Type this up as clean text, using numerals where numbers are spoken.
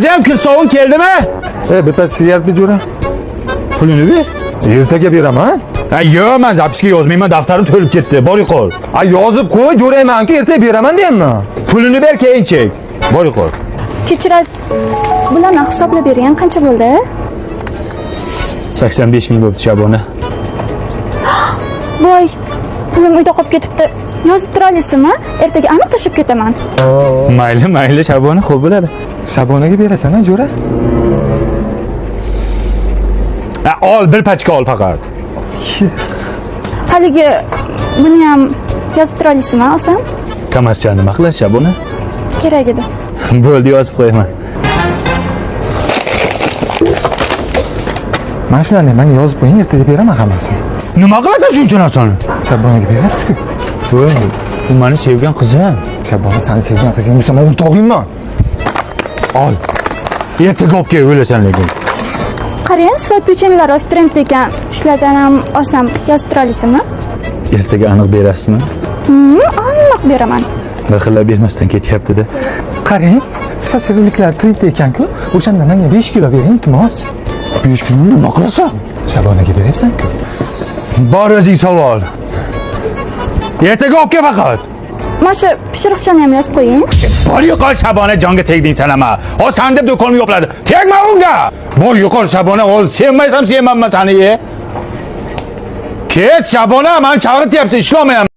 Cem kirsovun keldimi? Bitta sigaret bir jo'ra. Pulini ber. Ertaga beraman. Yo'q, men zapisga yozmayman, daftarim to'lib ketdi. Bor yo'qol. Yozib qo'y, jo'rayman-ku, ertaga beraman deyapman. Pulini ber, keyin chek. Bor yo'qol. Kechirasiz. Bularni hisoblab bering. Qancha bo'ldi? 85 ming bo'ldi Shabona. Voy, pulim uyda qolib ketibdi. Yozib tura olasizmi? Ertaga aniq tashib ketaman. Mayli Shabona, xo'p bo'ladi. Shabonaga berasan-a, jo'ra? Ol, bir pachka ol faqat. Haligi buni ham yozib tura olasizmi, olsam? Kamascha nima qilasiz Shabona? Kerak edi. Bo'ldi, yozib qo'yaman. Mana shularni men yozib qo'ying, ertaga beraman hammasini. Nima qilasan shuncha narsani? Shabonaga berasiz-ku. Voy, bu meni sevgan qizim. Shabona seni sevgan qizing bo'lsa, men o'rtog'ingman. Ol. Ertaga olib kel, o'lasan lekin. Qarang, sifat pechenyelar trend ekan. Shulardan ham olsam yozib tura olasizmi? Ertaga aniq berasizmi? Aniq beraman. Bir xillab bermasdan ketyapti-da. Qarang, sifat shirinliklar trend ekan-ku. O'shanda menga 5 kilo bering, iltimos. 5 kilo nima qilasan? Shabonaga beryapsan-ku. Bor o'zing savol. Ertaga olib kel faqat. Mana shu pishiriqchani ham yozib qo'ying. Bor yo'qol Shabona, jonga tegding sen ama. O san deb do'konimni yo'qladi. Tegma unga. Bor yo'qol Shabona, o sevmaysam sevmanman seni. Ket Shabona, men chaqirtyapsan, ishlamayman.